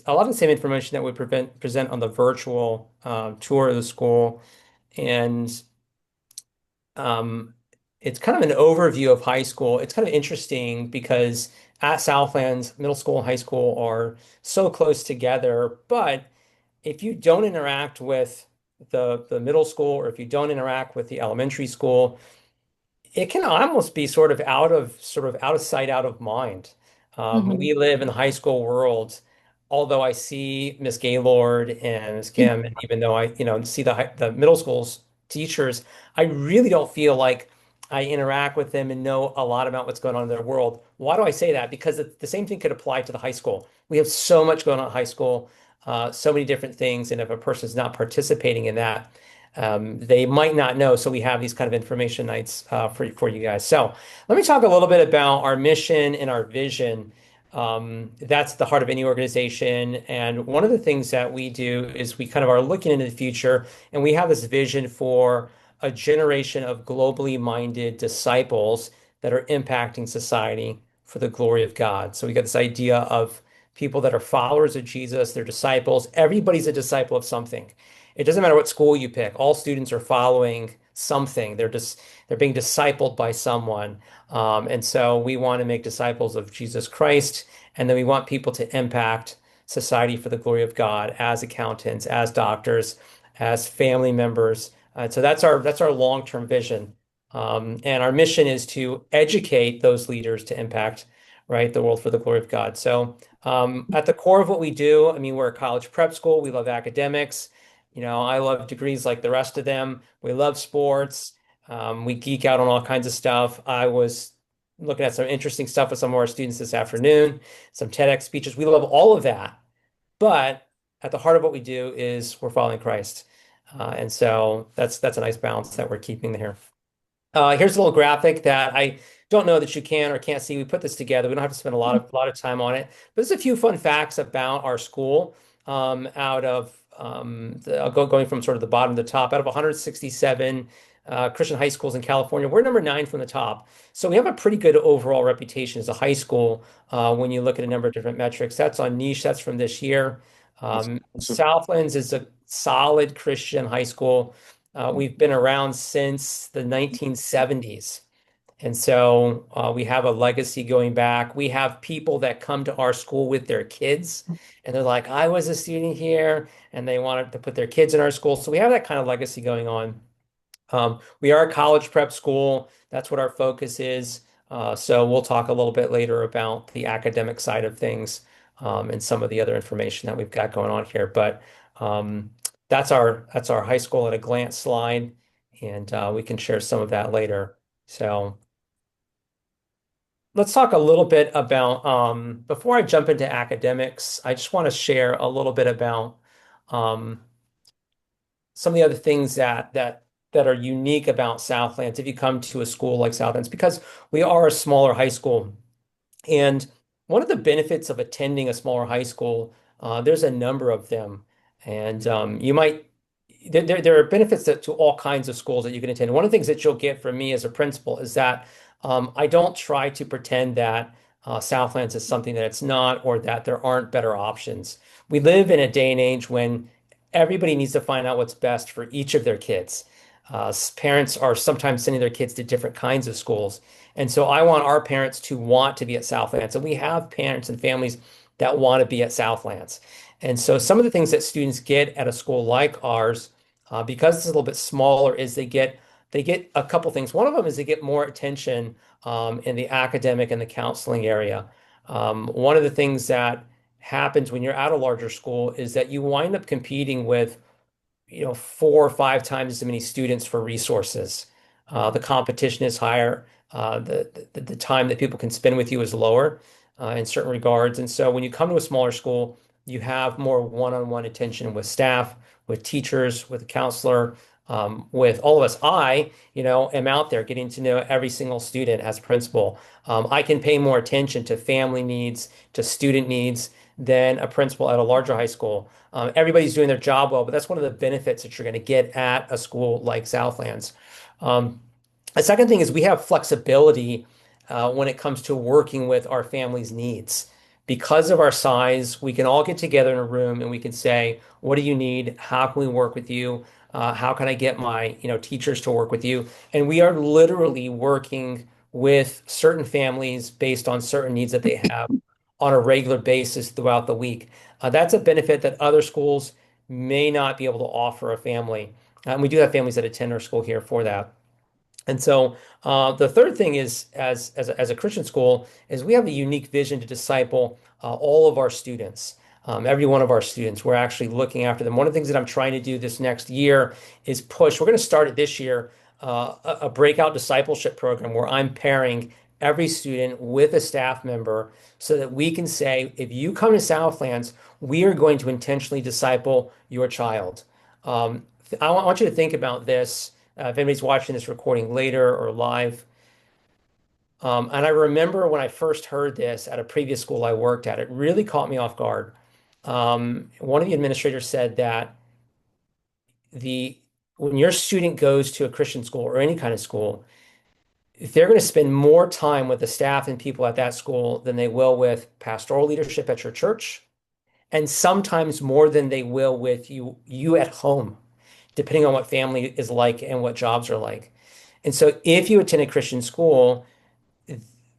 a lot of the same information that we present on the virtual tour of the school. And um, it's kind of an overview of high school. It's kind of interesting because at Southlands, middle school and high school are so close together. But if you don't interact with the middle school, or if you don't interact with the elementary school, it can almost be sort of out of sight, out of mind. Hmm. We live in the high school world, although I see Miss Gaylord and Miss Kim, and even though I see the middle school's teachers, I really don't feel like I interact with them and know a lot about what's going on in their world. Why do I say that? Because the same thing could apply to the high school. We have so much going on in high school, so many different things, and if a person's not participating in that, they might not know. So we have these kind of information nights for you guys. So let me talk a little bit about our mission and our vision. That's the heart of any organization. And one of the things that we do is we kind of are looking into the future, and we have this vision for a generation of globally minded disciples that are impacting society for the glory of God. So we got this idea of people that are followers of Jesus, they're disciples. Everybody's a disciple of something. It doesn't matter what school you pick. All students are following something. They're being discipled by someone. And so we want to make disciples of Jesus Christ, and then we want people to impact society for the glory of God as accountants, as doctors, as family members. So that's our long-term vision. And our mission is to educate those leaders to impact, right, the world for the glory of God. So at the core of what we do, I mean, we're a college prep school. We love academics. I love degrees like the rest of them. We love sports. We geek out on all kinds of stuff. I was looking at some interesting stuff with some of our students this afternoon, some TEDx speeches. We love all of that. But at the heart of what we do is we're following Christ. And so that's a nice balance that we're keeping here. Here's a little graphic that I don't know that you can or can't see. We put this together. We don't have to spend a lot of time on it, but there's a few fun facts about our school. Out of I'll going from sort of the bottom to the top. Out of 167 Christian high schools in California, we're number 9 from the top. So we have a pretty good overall reputation as a high school when you look at a number of different metrics. That's on niche. That's from this year. That's awesome. Southlands is a solid Christian high school. We've been around since the 1970s. And so we have a legacy going back. We have people that come to our school with their kids, and they're like, I was a student here, and they wanted to put their kids in our school. So we have that kind of legacy going on. We are a college prep school. That's what our focus is. So we'll talk a little bit later about the academic side of things and some of the other information that we've got going on here. But um, that's our high school at a glance slide, and we can share some of that later. So let's talk a little bit about before I jump into academics, I just want to share a little bit about um, some of the other things that are unique about Southlands if you come to a school like Southlands, because we are a smaller high school. And one of the benefits of attending a smaller high school, there's a number of them. And there are benefits to all kinds of schools that you can attend. One of the things that you'll get from me as a principal is that I don't try to pretend that Southlands is something that it's not, or that there aren't better options. We live in a day and age when everybody needs to find out what's best for each of their kids. Parents are sometimes sending their kids to different kinds of schools. And so I want our parents to want to be at Southlands. And we have parents and families that want to be at Southlands. And so some of the things that students get at a school like ours, because it's a little bit smaller, is they get a couple things. One of them is they get more attention in the academic and the counseling area. One of the things that happens when you're at a larger school is that you wind up competing with 4 or 5 times as many students for resources. The competition is higher. The time that people can spend with you is lower in certain regards. And so when you come to a smaller school, you have more one-on-one attention with staff, with teachers, with a counselor, with all of us. I am out there getting to know every single student as a principal. I can pay more attention to family needs, to student needs than a principal at a larger high school. Everybody's doing their job well, but that's one of the benefits that you're going to get at a school like Southlands. Um, the second thing is we have flexibility when it comes to working with our family's needs. Because of our size, we can all get together in a room and we can say, what do you need? How can we work with you? How can I get my, teachers to work with you? And we are literally working with certain families based on certain needs that they have on a regular basis throughout the week. That's a benefit that other schools may not be able to offer a family. And we do have families that attend our school here for that. And so the third thing is, as a Christian school, is we have a unique vision to disciple all of our students. Every one of our students, we're actually looking after them. One of the things that I'm trying to do this next year is push. We're going to start it this year, a breakout discipleship program where I'm pairing every student with a staff member so that we can say, if you come to Southlands, we are going to intentionally disciple your child. I want you to think about this if anybody's watching this recording later or live. And I remember when I first heard this at a previous school I worked at, it really caught me off guard. One of the administrators said that the when your student goes to a Christian school or any kind of school, they're going to spend more time with the staff and people at that school than they will with pastoral leadership at your church, and sometimes more than they will with you at home, depending on what family is like and what jobs are like. And so if you attend a Christian school,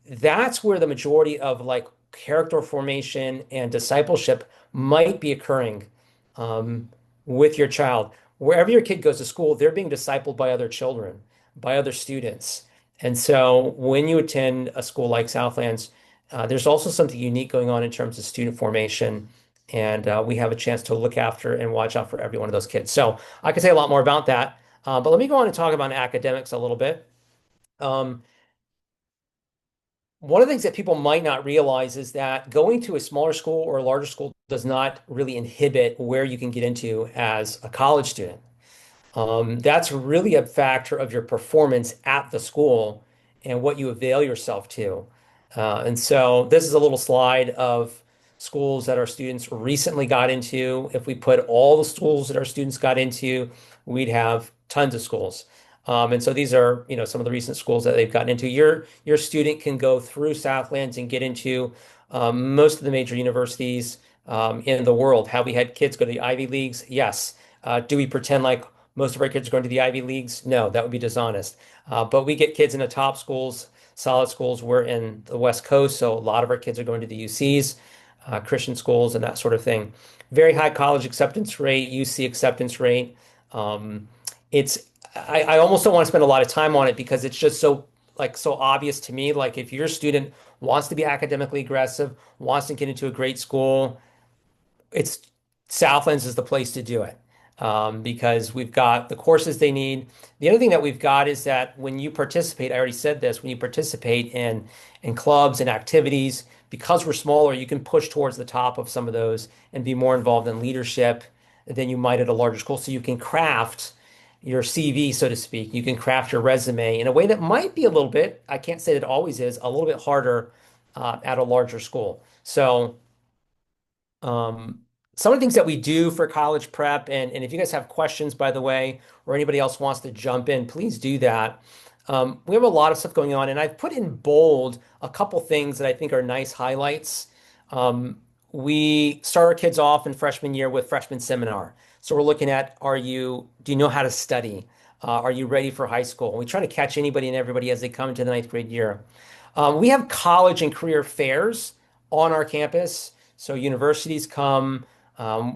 that's where the majority of like character formation and discipleship might be occurring um, with your child. Wherever your kid goes to school, they're being discipled by other children, by other students. And so when you attend a school like Southlands, there's also something unique going on in terms of student formation. And we have a chance to look after and watch out for every one of those kids. So I could say a lot more about that. But let me go on and talk about academics a little bit. Um, One of the things that people might not realize is that going to a smaller school or a larger school does not really inhibit where you can get into as a college student. That's really a factor of your performance at the school and what you avail yourself to. And so this is a little slide of schools that our students recently got into. If we put all the schools that our students got into, we'd have tons of schools. And so these are, some of the recent schools that they've gotten into. Your student can go through Southlands and get into most of the major universities in the world. Have we had kids go to the Ivy Leagues? Yes. Do we pretend like most of our kids are going to the Ivy Leagues? No, that would be dishonest. But we get kids in the top schools, solid schools. We're in the West Coast, so a lot of our kids are going to the UCs, Christian schools, and that sort of thing. Very high college acceptance rate, UC acceptance rate. Um, it's I almost don't want to spend a lot of time on it because it's just so obvious to me. Like if your student wants to be academically aggressive, wants to get into a great school, it's Southlands is the place to do it because we've got the courses they need. The other thing that we've got is that when you participate, I already said this, when you participate in clubs and activities, because we're smaller, you can push towards the top of some of those and be more involved in leadership than you might at a larger school. So you can craft your CV, so to speak. You can craft your resume in a way that might be a little bit, I can't say that it always is, a little bit harder at a larger school. So um, some of the things that we do for college prep, and if you guys have questions, by the way, or anybody else wants to jump in, please do that. We have a lot of stuff going on, and I've put in bold a couple things that I think are nice highlights. We start our kids off in freshman year with freshman seminar. So we're looking at, do you know how to study? Are you ready for high school? We try to catch anybody and everybody as they come into the ninth grade year. We have college and career fairs on our campus. So universities come,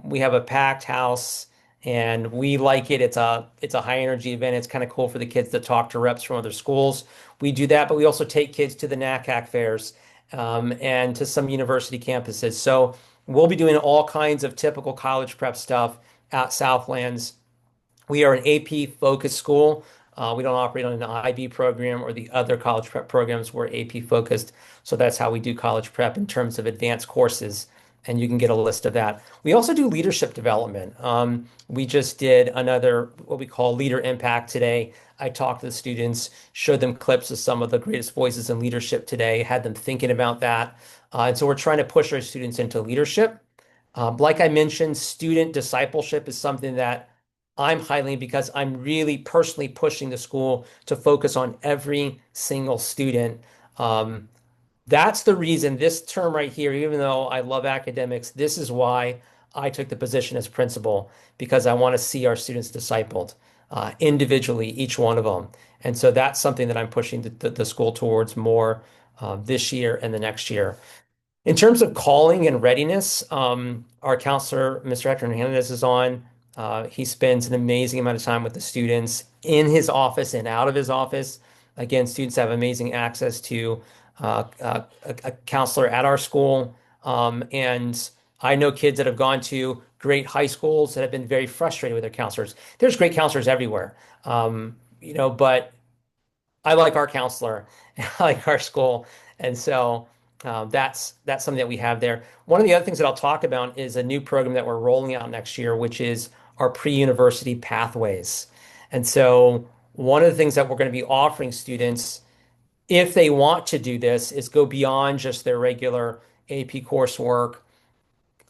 we have a packed house and we like it. It's a high energy event. It's kind of cool for the kids to talk to reps from other schools. We do that, but we also take kids to the NACAC fairs and to some university campuses. So we'll be doing all kinds of typical college prep stuff at Southlands. We are an AP focused school. We don't operate on an IB program or the other college prep programs. We're AP focused. So that's how we do college prep in terms of advanced courses. And you can get a list of that. We also do leadership development. We just did another, what we call Leader Impact today. I talked to the students, showed them clips of some of the greatest voices in leadership today, had them thinking about that. And so we're trying to push our students into leadership. Like I mentioned, student discipleship is something that I'm highlighting because I'm really personally pushing the school to focus on every single student. Um, That's the reason this term right here, even though I love academics, this is why I took the position as principal, because I want to see our students discipled individually, each one of them. And so that's something that I'm pushing the school towards more this year and the next year. In terms of calling and readiness, our counselor, Mr. Hector Hernandez, is on. He spends an amazing amount of time with the students in his office and out of his office. Again, students have amazing access to a counselor at our school. And I know kids that have gone to great high schools that have been very frustrated with their counselors. There's great counselors everywhere, but I like our counselor, I like our school, and so that's something that we have there. One of the other things that I'll talk about is a new program that we're rolling out next year, which is our pre-university pathways. And so one of the things that we're going to be offering students, if they want to do this, is go beyond just their regular AP coursework,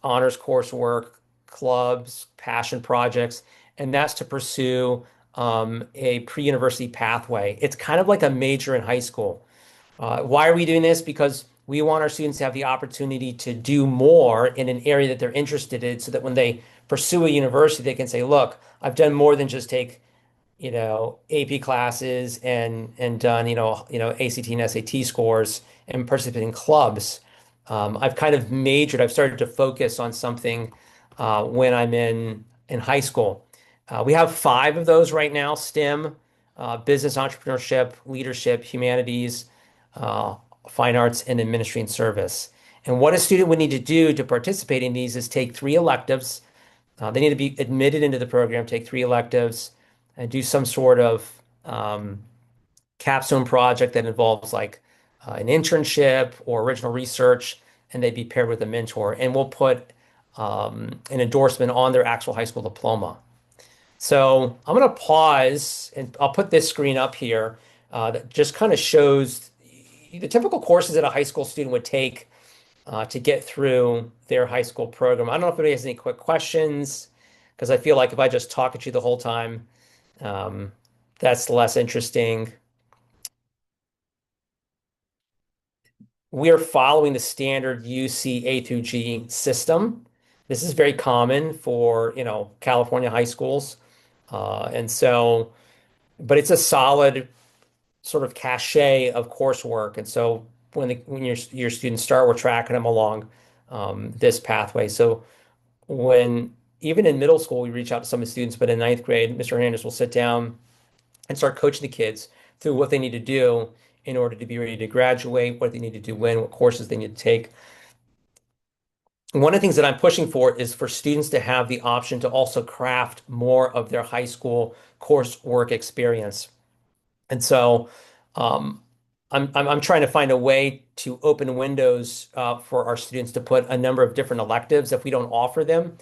honors coursework, clubs, passion projects, and that's to pursue a pre-university pathway. It's kind of like a major in high school. Why are we doing this? Because we want our students to have the opportunity to do more in an area that they're interested in so that when they pursue a university, they can say, look, I've done more than just take AP classes and done, ACT and SAT scores and participate in clubs. I've kind of majored. I've started to focus on something when I'm in high school. We have five of those right now: STEM, business, entrepreneurship, leadership, humanities, uh, fine arts, and then ministry and service. And what a student would need to do to participate in these is take three electives. They need to be admitted into the program, take three electives, and do some sort of capstone project that involves like an internship or original research, and they'd be paired with a mentor. And we'll put an endorsement on their actual high school diploma. So I'm going to pause and I'll put this screen up here that just kind of shows the typical courses that a high school student would take to get through their high school program. I don't know if anybody has any quick questions, because I feel like if I just talk at you the whole time, um, that's less interesting. We are following the standard UC A through G system. This is very common for, California high schools. And so, but it's a solid sort of cachet of coursework. And so when your students start, we're tracking them along this pathway. So when even in middle school, we reach out to some of the students, but in ninth grade, Mr. Hernandez will sit down and start coaching the kids through what they need to do in order to be ready to graduate, what they need to do when, what courses they need to take. One of the things that I'm pushing for is for students to have the option to also craft more of their high school coursework experience. And so um, I'm trying to find a way to open windows for our students to put a number of different electives if we don't offer them.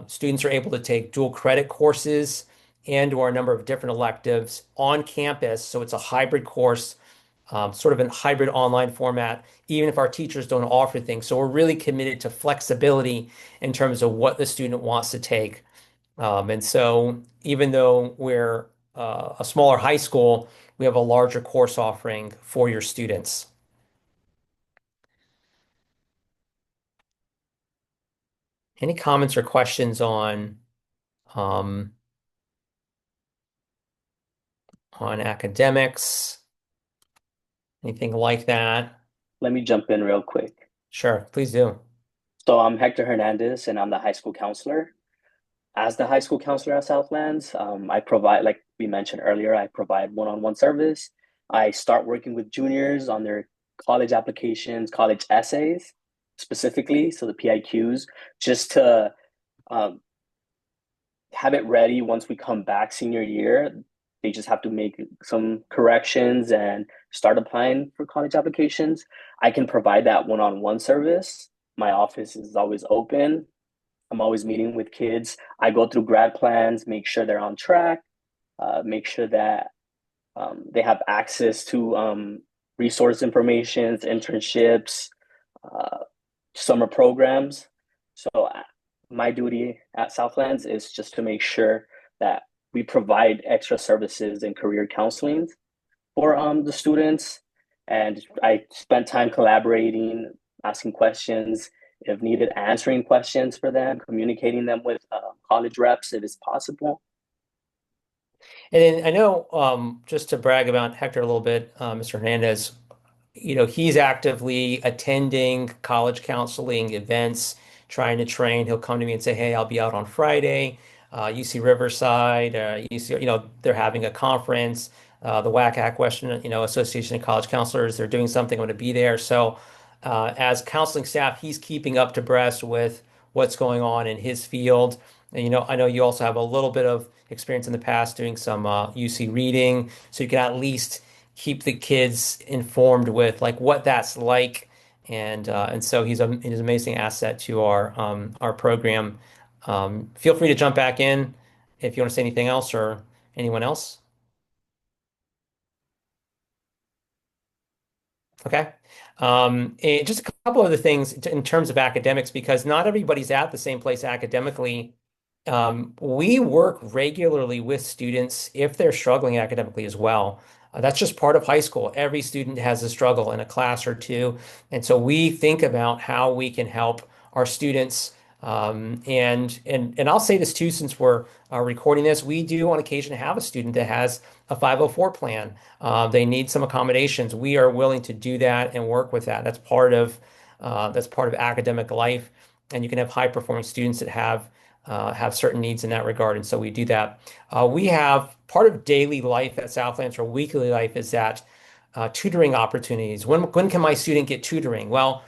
Students are able to take dual credit courses and or a number of different electives on campus. So it's a hybrid course, sort of in hybrid online format, even if our teachers don't offer things. So we're really committed to flexibility in terms of what the student wants to take. And so even though we're a smaller high school, we have a larger course offering for your students. Any comments or questions um, on academics? Anything like that? Let me jump in real quick. Sure, please do. So I'm Hector Hernandez, and I'm the high school counselor. As the high school counselor at Southlands, I provide, like we mentioned earlier, I provide one-on-one service. I start working with juniors on their college applications, college essays, specifically, so the PIQs, just to um, have it ready once we come back senior year. They just have to make some corrections and start applying for college applications. I can provide that one-on-one service. My office is always open. I'm always meeting with kids. I go through grad plans, make sure they're on track, make sure that they have access to resource information, internships, uh, summer programs. So my duty at Southlands is just to make sure that we provide extra services and career counseling for the students. and I spent time collaborating, asking questions, if needed, answering questions for them, communicating them with college reps if it's possible. And then I know, just to brag about Hector a little bit, Mr. Hernandez, he's actively attending college counseling events, trying to train. He'll come to me and say, "Hey, I'll be out on Friday, UC Riverside, UC, they're having a conference, the WACAC, Western, Association of College Counselors, they're doing something. I'm going to be there." So, as counseling staff, he's keeping up to breast with what's going on in his field. And, I know you also have a little bit of experience in the past doing some UC reading, so you can at least keep the kids informed with like what that's like. And so he's an amazing asset to our program. Feel free to jump back in if you want to say anything else or anyone else. Okay. And just a couple other things in terms of academics, because not everybody's at the same place academically. We work regularly with students if they're struggling academically as well. That's just part of high school. Every student has a struggle in a class or two. And so we think about how we can help our students. And I'll say this too, since we're recording this, we do on occasion have a student that has a 504 plan. They need some accommodations. We are willing to do that and work with that. That's part of academic life. And you can have high performing students that have certain needs in that regard. And so we do that. We have part of daily life at Southlands or weekly life is that tutoring opportunities. When can my student get tutoring? Well,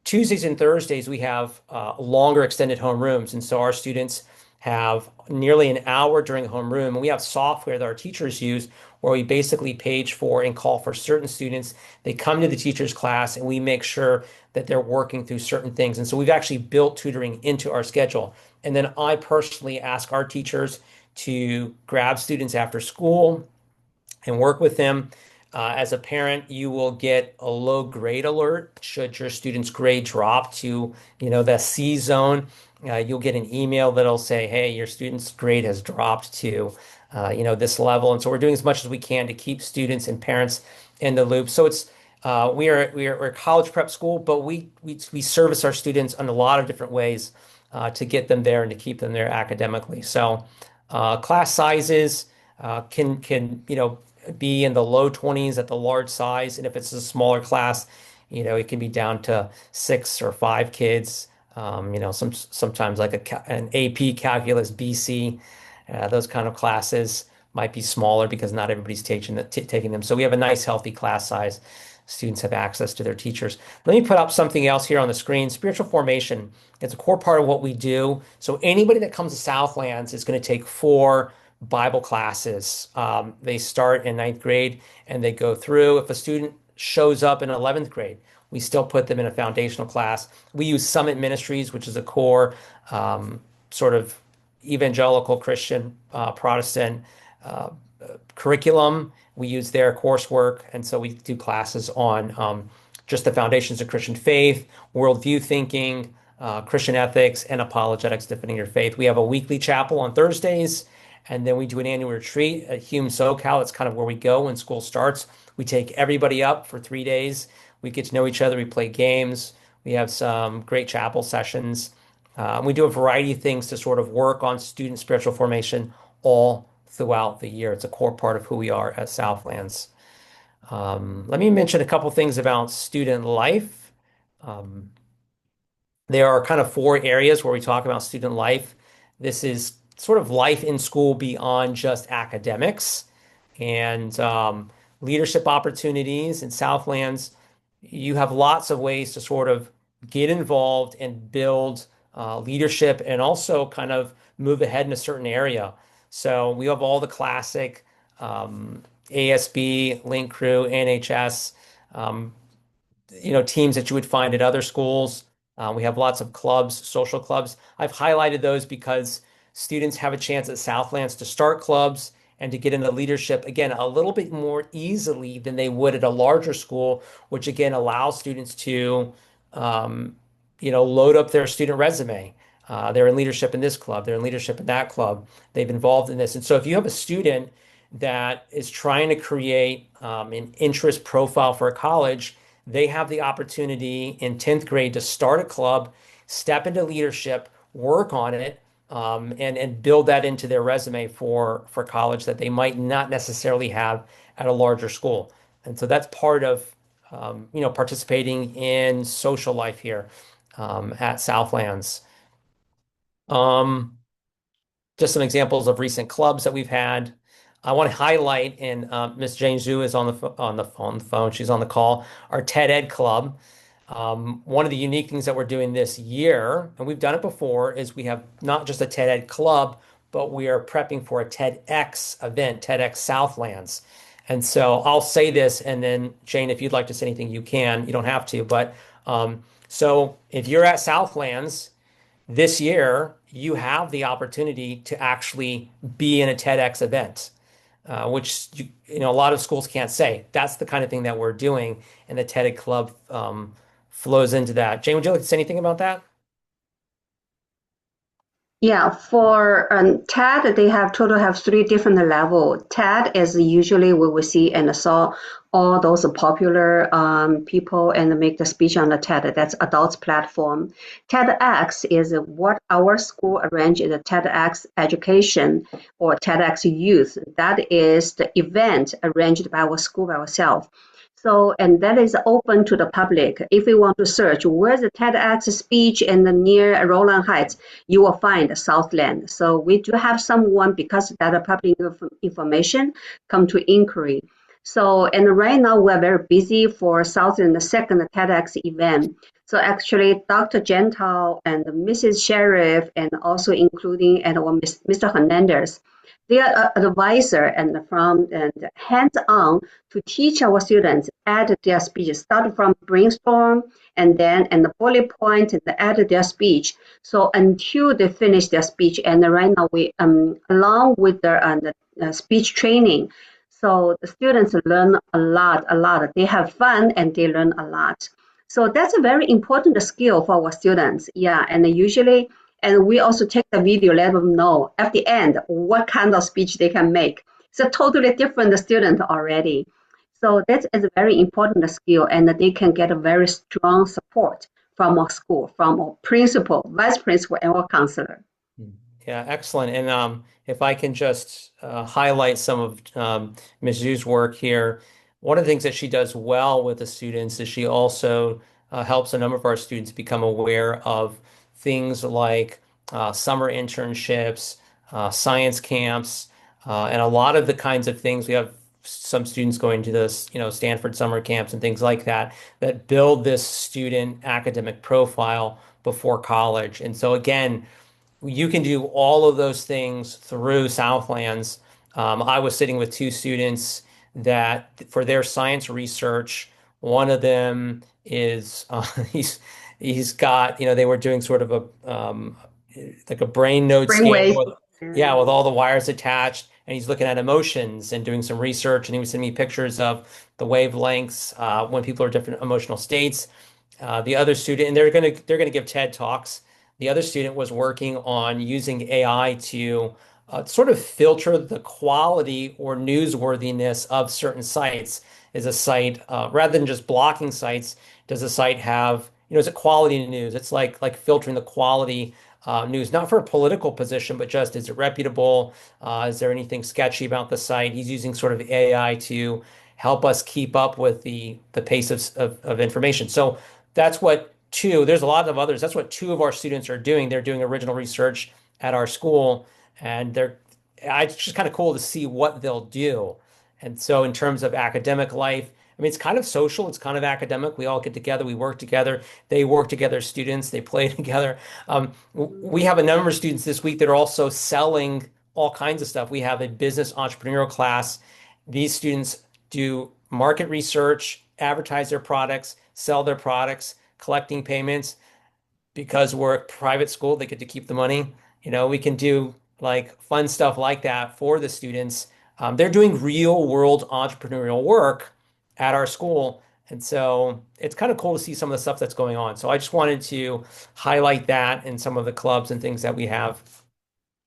Tuesdays and Thursdays, we have longer extended homerooms. And so our students have nearly an hour during homeroom. And we have software that our teachers use where we basically page for and call for certain students. They come to the teacher's class and we make sure that they're working through certain things. And so we've actually built tutoring into our schedule. And then I personally ask our teachers to grab students after school and work with them. As a parent, you will get a low grade alert should your student's grade drop to, the C zone. You'll get an email that'll say, "Hey, your student's grade has dropped to, this level." And so we're doing as much as we can to keep students and parents in the loop. So we're a college prep school, but we service our students in a lot of different ways to get them there and to keep them there academically. So class sizes can be in the low 20s at the large size. And if it's a smaller class, it can be down to 6 or 5 kids. Sometimes like an AP Calculus BC, those kind of classes might be smaller because not everybody's taking them. So we have a nice healthy class size. Students have access to their teachers. Let me put up something else here on the screen. Spiritual formation. It's a core part of what we do. So anybody that comes to Southlands is going to take 4 Bible classes. They start in ninth grade and they go through. If a student shows up in 11th grade, we still put them in a foundational class. We use Summit Ministries, which is a core sort of evangelical Christian Protestant uh, curriculum. We use their coursework, and so we do classes on just the foundations of Christian faith, worldview thinking, Christian ethics, and apologetics, defending your faith. We have a weekly chapel on Thursdays, and then we do an annual retreat at Hume SoCal. It's kind of where we go when school starts. We take everybody up for 3 days. We get to know each other. We play games. We have some great chapel sessions. We do a variety of things to sort of work on student spiritual formation all throughout the year. It's a core part of who we are at Southlands. Let me mention a couple things about student life. Um, there are kind of 4 areas where we talk about student life. This is sort of life in school beyond just academics and leadership opportunities in Southlands. You have lots of ways to sort of get involved and build leadership and also kind of move ahead in a certain area. So we have all the classic ASB, Link Crew, NHS. Um, teams that you would find at other schools. We have lots of clubs, social clubs. I've highlighted those because students have a chance at Southlands to start clubs and to get into leadership, again, a little bit more easily than they would at a larger school, which again allows students to, um, load up their student resume. They're in leadership in this club, they're in leadership in that club, they've involved in this. And so if you have a student that is trying to create an interest profile for a college, they have the opportunity in 10th grade to start a club, step into leadership, work on it, and build that into their resume for college that they might not necessarily have at a larger school. And so that's part of participating in social life here at Southlands. Um, just some examples of recent clubs that we've had. I want to highlight, and Miss Jane Zhu is on the phone. She's on the call. Our TED Ed Club. One of the unique things that we're doing this year, and we've done it before, is we have not just a TED Ed Club, but we are prepping for a TEDx event, TEDx Southlands. And so I'll say this, and then Jane, if you'd like to say anything, you can. You don't have to, but so if you're at Southlands this year, you have the opportunity to actually be in a TEDx event, which a lot of schools can't say. That's the kind of thing that we're doing, and the TED Club flows into that. Jane, would you like to say anything about that? Yeah, for TED, they have total have three different level. TED is usually we will see and saw all those popular people and make the speech on the TED. That's adults platform. TEDx is what our school arranged is a TEDx education or TEDx youth. That is the event arranged by our school by ourselves. So, and that is open to the public. If you want to search where's the TEDx speech in the near Roland Heights, you will find Southland. So we do have someone because that public information come to inquiry. So, and right now we're very busy for Southland, the second TEDx event. So actually, Dr. Gentle and Mrs. Sheriff, and also including and Mr. Hernandez, they are advisor and from and hands-on to teach our students add their speech, start from brainstorm and then and the bullet point and add their speech. So until they finish their speech, and right now we along with the speech training, so the students learn a lot, a lot. They have fun and they learn a lot. So that's a very important skill for our students. Yeah, and usually and we also take the video, let them know at the end what kind of speech they can make. It's a totally different student already. So that is a very important skill, and they can get a very strong support from our school, from our principal, vice principal, and our counselor. Mm. Yeah, excellent. And if I can just highlight some of Ms. Zhu's work here, one of the things that she does well with the students is she also helps a number of our students become aware of things like summer internships, science camps, and a lot of the kinds of things. We have some students going to this, Stanford summer camps and things like that, that build this student academic profile before college. And so again, you can do all of those things through Southlands. I was sitting with two students that for their science research, one of them is he's got, they were doing sort of a like a brain node scan Brainwave. with, yeah, with all the wires attached, and he's looking at emotions and doing some research, and he was sending me pictures of the wavelengths when people are different emotional states. The other student, and they're gonna give TED Talks. The other student was working on using AI to sort of filter the quality or newsworthiness of certain sites. Is a site rather than just blocking sites? Does a site have, is it quality news? It's like filtering the quality news, not for a political position, but just is it reputable? Is there anything sketchy about the site? He's using sort of AI to help us keep up with the pace of information. So that's what two, there's a lot of others. That's what two of our students are doing. They're doing original research at our school, and it's just kind of cool to see what they'll do. And so in terms of academic life, I mean, it's kind of social, it's kind of academic. We all get together, we work together. They work together as students, they play together. We have a number of students this week that are also selling all kinds of stuff. We have a business entrepreneurial class. These students do market research, advertise their products, sell their products, collecting payments. Because we're a private school, they get to keep the money. We can do like fun stuff like that for the students. They're doing real world entrepreneurial work at our school. And so it's kind of cool to see some of the stuff that's going on. So I just wanted to highlight that in some of the clubs and things that we have.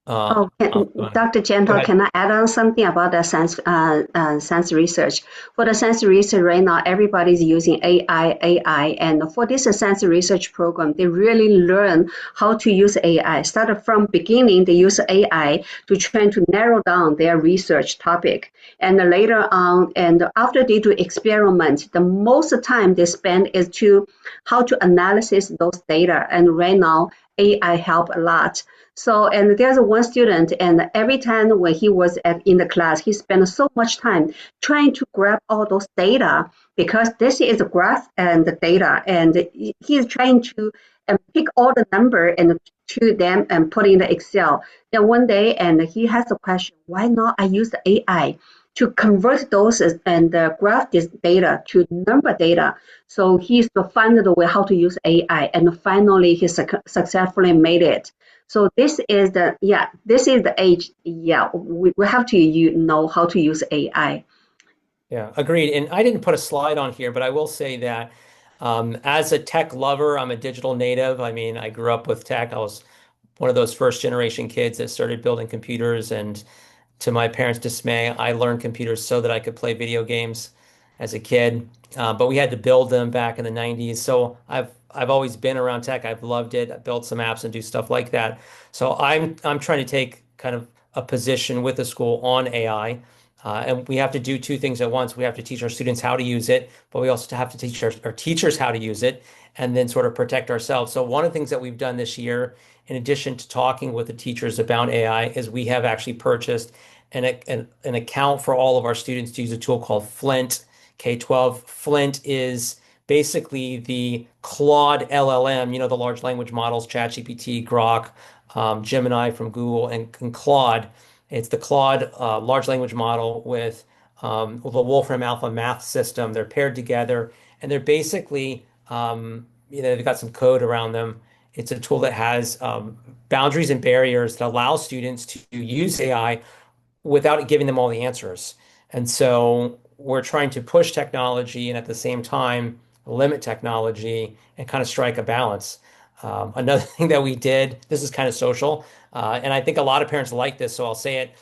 Uh, Oh, Dr. Go Gentle, ahead. can I add on something about the science research? For the science research right now, everybody's using AI, and for this science research program, they really learn how to use AI. Started from beginning, they use AI to try to narrow down their research topic, and later on, and after they do experiments, the most time they spend is to how to analysis those data. And right now, AI help a lot. So, and there's one student, and every time when he was in the class, he spent so much time trying to grab all those data because this is a graph and the data, and he is trying to pick all the number and to them and put in the Excel. Then one day, and he has a question: why not I use the AI to convert those and graph this data to number data? So he's to find the way how to use AI, and finally he successfully made it. So this is the age. Yeah, we have to know how to use AI. Yeah, agreed. And I didn't put a slide on here, but I will say that as a tech lover, I'm a digital native. I mean, I grew up with tech. I was one of those first generation kids that started building computers, and to my parents' dismay, I learned computers so that I could play video games as a kid. But we had to build them back in the 90s. So I've always been around tech. I've loved it. I built some apps and do stuff like that. So I'm trying to take kind of a position with the school on AI. And we have to do two things at once. We have to teach our students how to use it, but we also have to teach our teachers how to use it and then sort of protect ourselves. So one of the things that we've done this year, in addition to talking with the teachers about AI, is we have actually purchased an account for all of our students to use a tool called Flint K-12. Flint is basically the Claude LLM, the large language models, ChatGPT, Grok, Gemini from Google, and Claude. It's the Claude large language model with the Wolfram Alpha math system. They're paired together, and they're basically, they've got some code around them. It's a tool that has boundaries and barriers that allow students to use AI without giving them all the answers. And so we're trying to push technology and at the same time limit technology and kind of strike a balance. Another thing that we did, this is kind of social, and I think a lot of parents like this, so I'll say it.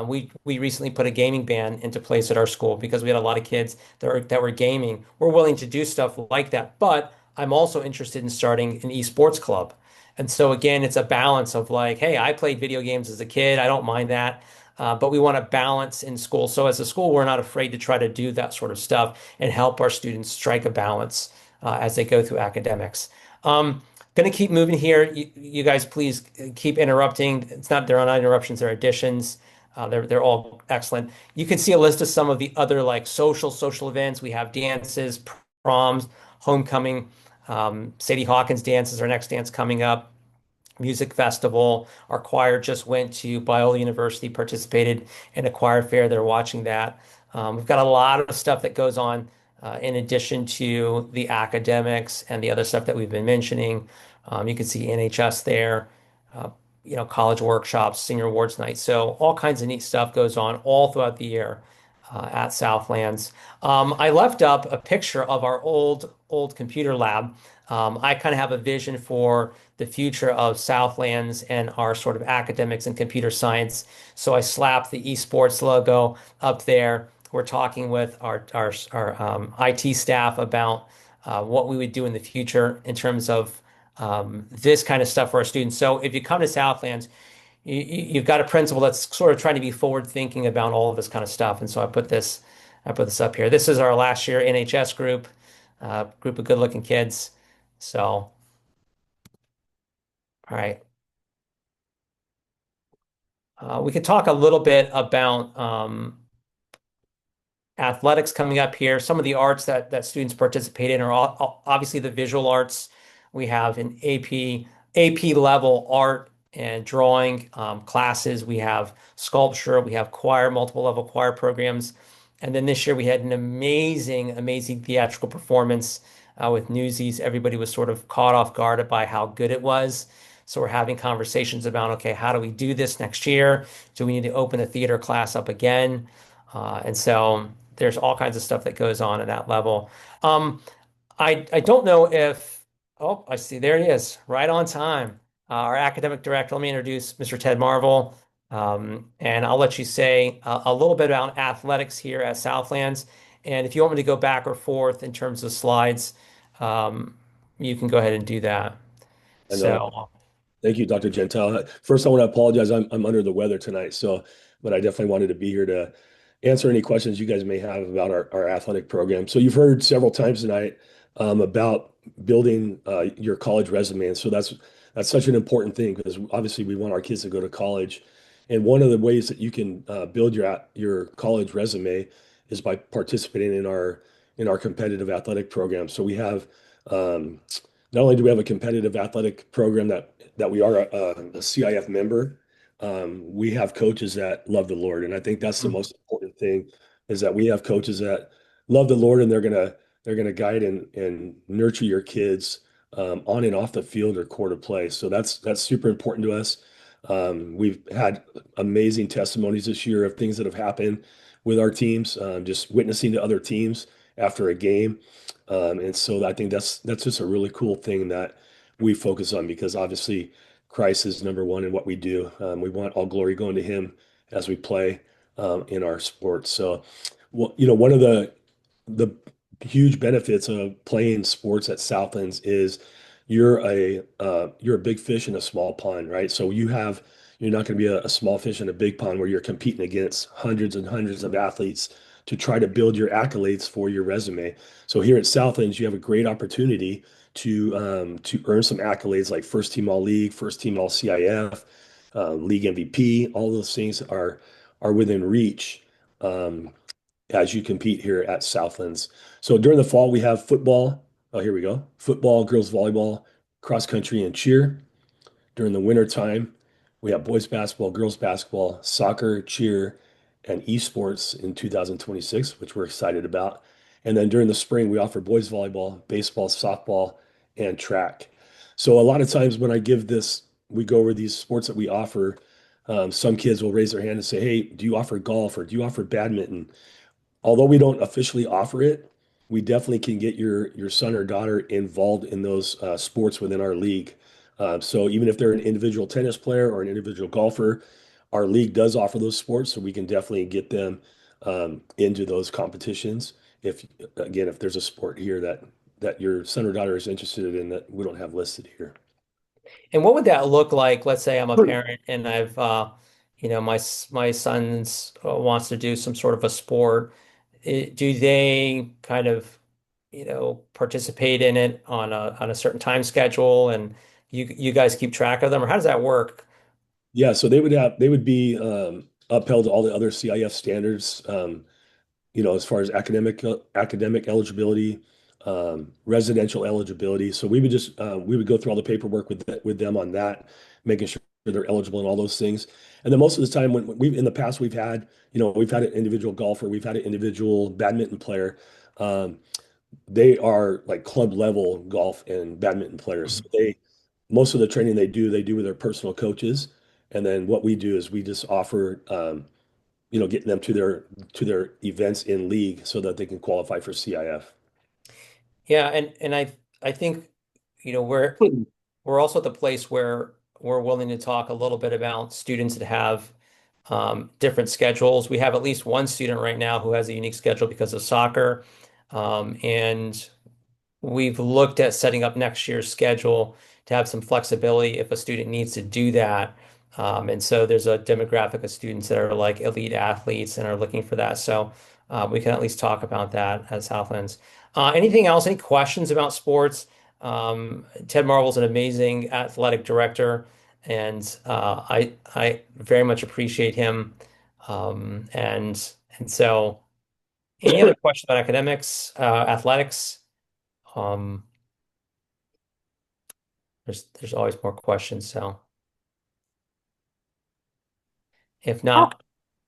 We recently put a gaming ban into place at our school because we had a lot of kids that were gaming. We're willing to do stuff like that, but I'm also interested in starting an esports club. And so again, it's a balance of like, hey, I played video games as a kid. I don't mind that. But we want to balance in school. So as a school, we're not afraid to try to do that sort of stuff and help our students strike a balance as they go through academics. Going to keep moving here. You guys, please keep interrupting. They're not interruptions, they're additions. They're all excellent. You can see a list of some of the other like social events. We have dances, proms, homecoming. Sadie Hawkins dance is our next dance coming up. Music festival. Our choir just went to Biola University, participated in a choir fair. They're watching that. We've got a lot of stuff that goes on in addition to the academics and the other stuff that we've been mentioning. You can see NHS there, uh, college workshops, senior awards night. So all kinds of neat stuff goes on all throughout the year at Southlands. I left up a picture of our old computer lab. I kind of have a vision for the future of Southlands and our sort of academics and computer science. So I slapped the esports logo up there. We're talking with our IT staff about what we would do in the future in terms of this kind of stuff for our students. So if you come to Southlands, you've got a principal that's sort of trying to be forward thinking about all of this kind of stuff. And so I put this up here. This is our last year NHS group of good looking kids. So, all right. We could talk a little bit about athletics coming up here. Some of the arts that students participate in are obviously the visual arts. We have an AP level art and drawing classes. We have sculpture. We have choir, multiple level choir programs. And then this year we had an amazing theatrical performance with Newsies. Everybody was sort of caught off guard by how good it was. So we're having conversations about, okay, how do we do this next year? Do we need to open a theater class up again? And so there's all kinds of stuff that goes on at that level. Um, I don't know if, oh, I see, there he is, right on time. our academic director. Let me introduce Mr. Ted Marvel. And I'll let you say a little bit about athletics here at Southlands. And if you want me to go back or forth in terms of slides, um, you can go ahead and do that. I know. So, Thank you, Dr. Gentile. First, I want to apologize. I'm under the weather tonight, but I definitely wanted to be here to answer any questions you guys may have about our athletic program. So you've heard several times tonight about building your college resume, and so that's such an important thing because obviously we want our kids to go to college, and one of the ways that you can build your college resume is by participating in our competitive athletic program. So we have um, not only do we have a competitive athletic program that we are a CIF member, we have coaches that love the Lord, and I think that's the most important thing is that we have coaches that love the Lord, and they're gonna guide and nurture your kids on and off the field or court of play. So that's super important to us. We've had amazing testimonies this year of things that have happened with our teams, just witnessing to other teams after a game. And so I think that's just a really cool thing that we focus on because obviously Christ is number one in what we do. We want all glory going to Him as we play in our sports. So, well, one of the huge benefits of playing sports at Southlands is you're a big fish in a small pond, right? So you're not going to be a small fish in a big pond where you're competing against hundreds and hundreds of athletes to try to build your accolades for your resume. So here at Southlands, you have a great opportunity to earn some accolades like first team all league, first team all CIF, league MVP. All those things are within reach. As you compete here at Southlands. So during the fall, we have football. Oh, here we go. Football, girls volleyball, cross country, and cheer. During the winter time, we have boys basketball, girls basketball, soccer, cheer, and esports in 2026, which we're excited about. And then during the spring, we offer boys volleyball, baseball, softball, and track. So a lot of times when we go over these sports that we offer. Some kids will raise their hand and say, "Hey, do you offer golf or do you offer badminton?" Although we don't officially offer it, we definitely can get your son or daughter involved in those sports within our league. So even if they're an individual tennis player or an individual golfer, our league does offer those sports, so we can definitely get them into those competitions. If there's a sport here that your son or daughter is interested in that we don't have listed here. and what would that look like? Let's say I'm a parent and my son's wants to do some sort of a sport. Do they kind of, participate in it on a certain time schedule, and you guys keep track of them, or how does that work? Yeah, so they would be upheld to all the other CIF standards. As far as academic eligibility, residential eligibility. So we would go through all the paperwork with them on that, making sure they're eligible and all those things. And then most of the time when we in the past we've had an individual golfer, we've had an individual badminton player. Um, they are like club level golf and badminton players. So most of the training they do with their personal coaches. And then what we do is we just offer getting them to their events in league so that they can qualify for CIF. Yeah, and I think, we're also at the place where we're willing to talk a little bit about students that have different schedules. We have at least one student right now who has a unique schedule because of soccer. And we've looked at setting up next year's schedule to have some flexibility if a student needs to do that. And so there's a demographic of students that are like elite athletes and are looking for that. So we can at least talk about that at Southlands. Anything else? Any questions about sports? Ted Marvel's an amazing athletic director, and I very much appreciate him. And so, any other questions about academics, athletics? Um, there's always more questions. So if I not,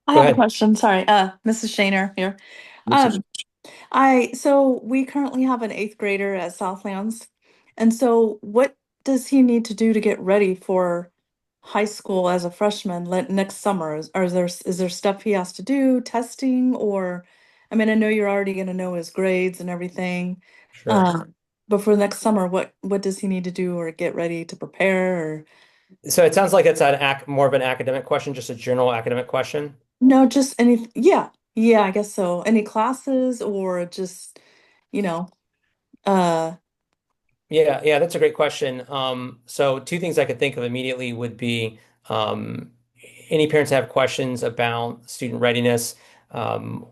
I go have a ahead. question. Sorry, Mrs. Shaner here. This is Um, so we currently have an eighth grader at Southlands, and so what does he need to do to get ready for high school as a freshman next summer? Is there stuff he has to do, testing, or I mean, I know you're already going to know his grades and everything, Sure. but for next summer, what does he need to do or get ready to prepare or? So it sounds like it's more of an academic question, just a general academic question. No, just any, yeah, yeah, I guess so. Any classes or just, you know, uh, Yeah, yeah, that's a great question. So two things I could think of immediately would be um, any parents have questions about student readiness. Um,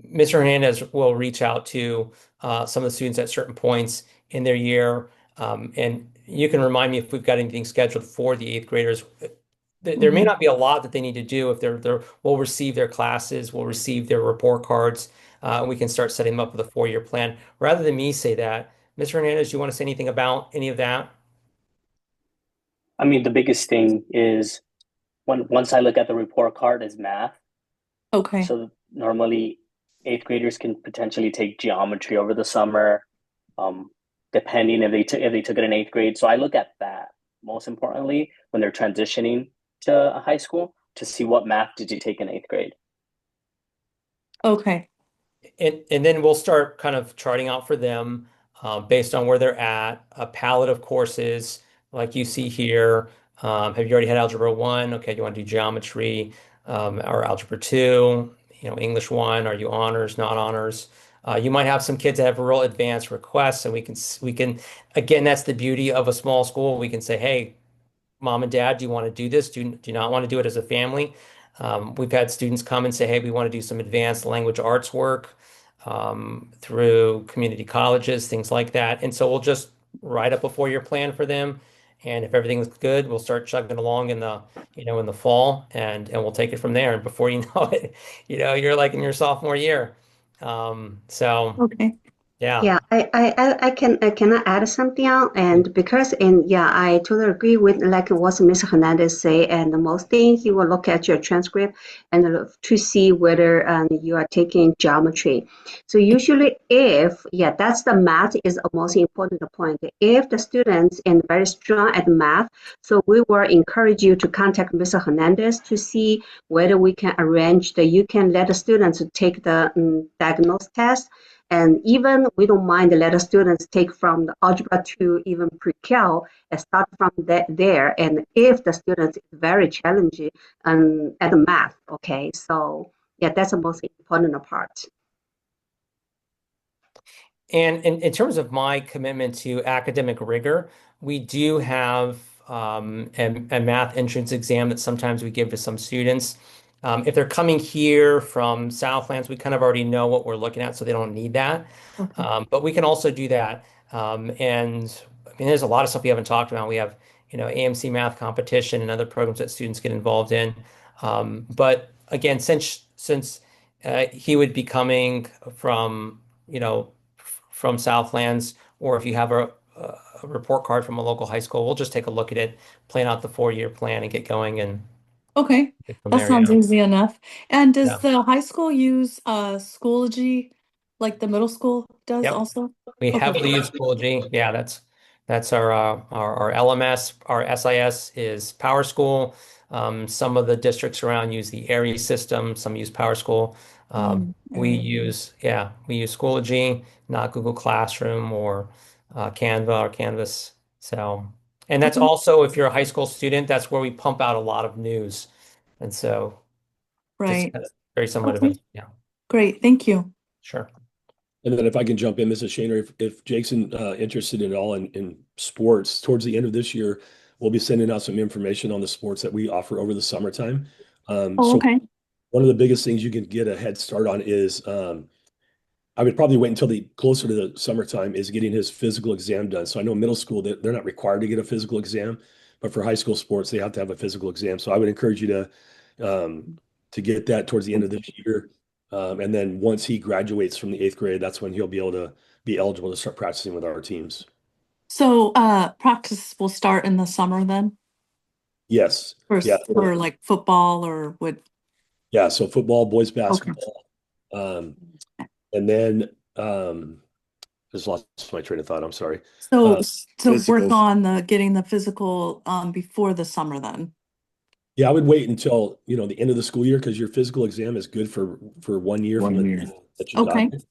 Mr. Hernandez will reach out to some of the students at certain points in their year. And you can remind me if we've got anything scheduled for the eighth graders. There may mhm. not be a lot that they need to do if we'll receive their classes, we'll receive their report cards, and we can start setting them up with a 4-year plan. Rather than me say that, Mr. Hernandez, do you want to say anything about any of that? I mean, the biggest thing is once I look at the report card is math. Okay, So normally eighth graders can potentially take geometry over the summer, um, depending if they took it in eighth grade. So I look at that most importantly when they're transitioning to a high school to see what math did you take in eighth grade. okay, And then we'll start kind of charting out for them based on where they're at, a palette of courses like you see here. Have you already had Algebra 1? Okay, do you want to do geometry or Algebra 2? English 1, are you honors, not honors? You might have some kids that have real advanced requests, and we can again, that's the beauty of a small school. We can say, hey, mom and dad, do you want to do this? Do you not want to do it as a family? We've had students come and say, hey, we want to do some advanced language arts work through community colleges, things like that. And so we'll just write up a 4-year plan for them. And if everything's good, we'll start chugging along in the fall and we'll take it from there. And before you know it, you're like in your sophomore year. So okay. yeah. Yeah, I can add something on, and because I totally agree with like what Ms. Hernandez say, and the most thing he will look at your transcript and look to see whether you are taking geometry. So usually, if that's the math is the most important point. If the students are very strong at math, so we will encourage you to contact Mr. Hernandez to see whether we can arrange that you can let the students take the diagnose test, and even we don't mind to let the students take from the algebra to even pre-cal and start from there. And if the student is very challenging at the math, okay, so yeah, that's the most important part. And in terms of my commitment to academic rigor, we do have a math entrance exam that sometimes we give to some students. If they're coming here from Southlands, we kind of already know what we're looking at, so they don't need that. Okay. But we can also do that. And I mean, there's a lot of stuff we haven't talked about. We have, AMC math competition and other programs that students get involved in. But again, since he would be coming from, from Southlands, or if you have a report card from a local high school, we'll just take a look at it, plan out the 4-year plan, and get going and Okay, get from that there. sounds Yeah. easy enough. And does Yeah. the high school use Schoology like the middle school does Yep. also? We Okay. heavily use Schoology. Yeah, that's our LMS. Our SIS is Power School. Some of the districts around use the ARI system. Some use Power School. Area. We use Schoology, not Google Classroom or Canva or Canvas. So, and that's Okay. also if you're a high school student, that's where we pump out a lot of news. And so, just Right. that's very similar to Okay. them. Yeah, Great. Thank you. sure. And then if I can jump in, Mrs. Shaner, if Jake's interested at all in sports, towards the end of this year, we'll be sending out some information on the sports that we offer over the summertime. Oh, So okay. one of the biggest things you can get a head start on is I would probably wait until the closer to the summertime is getting his physical exam done. So I know middle school they're not required to get a physical exam, but for high school sports they have to have a physical exam. So I would encourage you to get that towards the end of this year, and then once he graduates from the eighth grade, that's when he'll be able to be eligible to start practicing with our teams. So practice will start in the summer then Yes, for yeah, for like football or would yeah. So football, boys okay. basketball, um, and then just lost my train of thought. I'm sorry. So Uh, so work on the getting the physical before the summer then. Yeah, I would wait until, the end of the school year because your physical exam is good for 1 year from the date that you got Okay. it.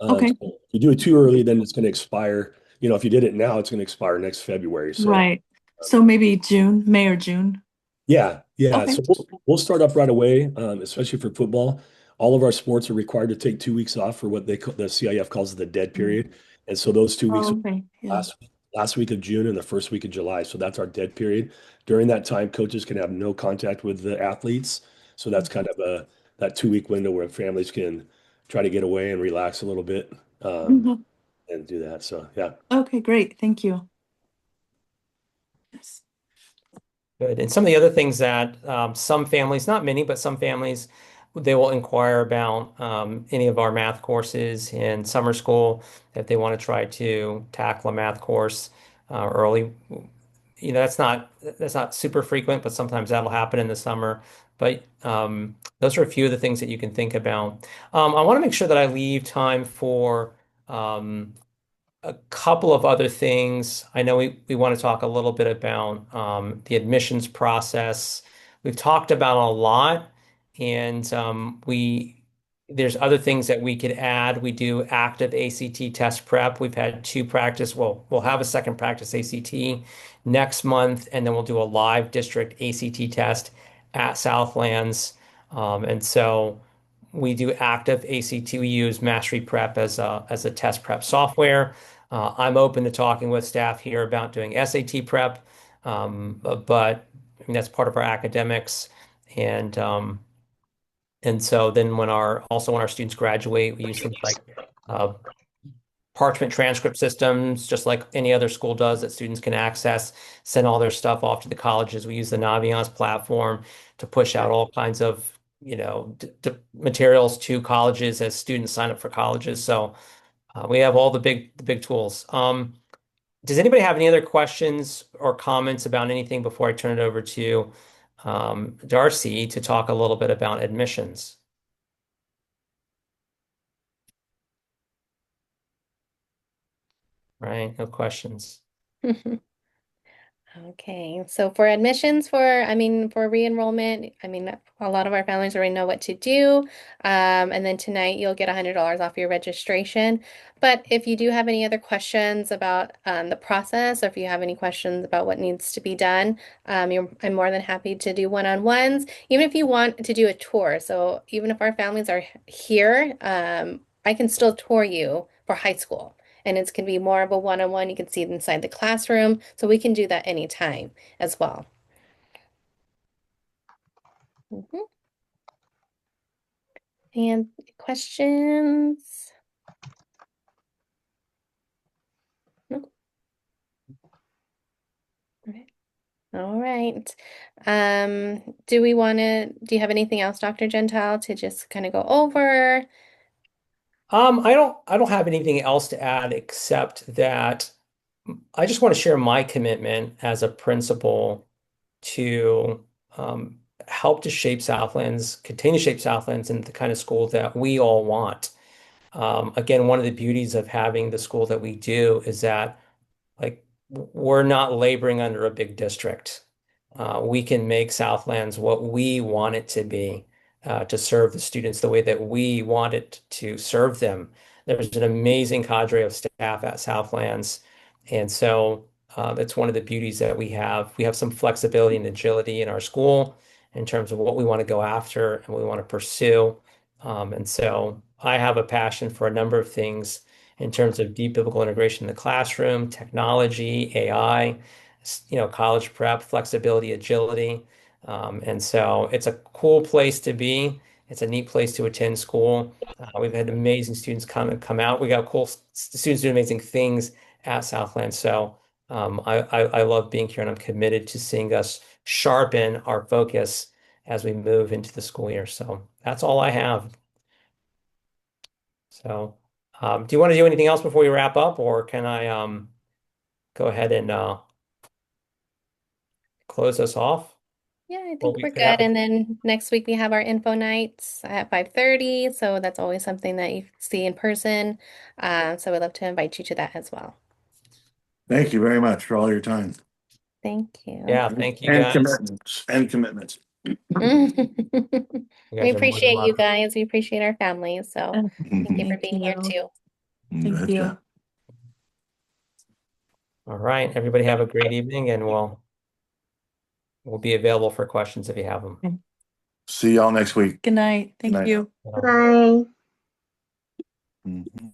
Okay. So if you do it too early, then it's going to expire. If you did it now, it's going to expire next February. So Right. So maybe June, May or June. Yeah, yeah. Okay. So we'll start up right away, especially for football. All of our sports are required to take 2 weeks off for what the CIF calls the dead period. And so those 2 weeks Oh, okay. Yeah. last week of June and the first week of July. So that's our dead period. During that time, coaches can have no contact with the athletes. So that's kind of that 2 week window where families can try to get away and relax a little bit, um, Mhm. and do that. So yeah. Okay, great. Thank you. Yes. Good. And some of the other things that some families, not many, but some families, they will inquire about any of our math courses in summer school if they want to try to tackle a math course early. That's not super frequent, but sometimes that'll happen in the summer. But those are a few of the things that you can think about. I want to make sure that I leave time for um, a couple of other things. I know we want to talk a little bit about the admissions process. We've talked about a lot, and there's other things that we could add. We do active ACT test prep. We've had two practice. Well, we'll have a second practice ACT next month, and then we'll do a live district ACT test at Southlands. And so we do active ACT. We use Mastery Prep as a test prep software. I'm open to talking with staff here about doing SAT prep, but I mean, that's part of our academics. And and so then when our students graduate, we use things like uh, parchment transcript systems, just like any other school does that students can access, send all their stuff off to the colleges. We use the Naviance platform to push out all kinds of, materials to colleges as students sign up for colleges. So we have all the big tools. Does anybody have any other questions or comments about anything before I turn it over to Darcy to talk a little bit about admissions? Right? No questions. Okay, so for admissions for re-enrollment, a lot of our families already know what to do. And then tonight you'll get $100 off your registration. But if you do have any other questions about the process, or if you have any questions about what needs to be done, I'm more than happy to do one-on-ones, even if you want to do a tour. So even if our families are here, I can still tour you for high school. And it's going to be more of a one-on-one. You can see it inside the classroom. So we can do that anytime as well. Mhm. And questions? No? All right. All right. Do you have anything else, Dr. Gentile, to just kind of go over? I don't have anything else to add except that I just want to share my commitment as a principal to help to shape Southlands, continue to shape Southlands into the kind of school that we all want. Again, one of the beauties of having the school that we do is that like we're not laboring under a big district. We can make Southlands what we want it to be, to serve the students the way that we want it to serve them. There's an amazing cadre of staff at Southlands, and so that's one of the beauties that we have. We have some flexibility and agility in our school in terms of what we want to go after and what we want to pursue. And so I have a passion for a number of things in terms of deep biblical integration in the classroom, technology, AI, college prep, flexibility, agility. And so it's a cool place to be. It's a neat place to attend school. We've had amazing students come out. We got cool students doing amazing things at Southland. So I love being here, and I'm committed to seeing us sharpen our focus as we move into the school year. So that's all I have. So, do you want to do anything else before we wrap up, or can I go ahead and close us off? Yeah, I Or think we we're could have good. And then next week we have our info nights at 5:30. So that's always something that you see in person. So we'd love to invite you to that as well. Thank you very much for all your time Thank you. Yeah, thank you and guys. commitments. You We guys are more than appreciate you welcome. guys. We appreciate our families. So thank you for Thank being here you. too. You Thank you. betcha. All right, everybody have a great evening, and we'll We'll be available for questions if you have them. See y'all next week. Good night. Good Thank night. you. You know. Bye. Mhm.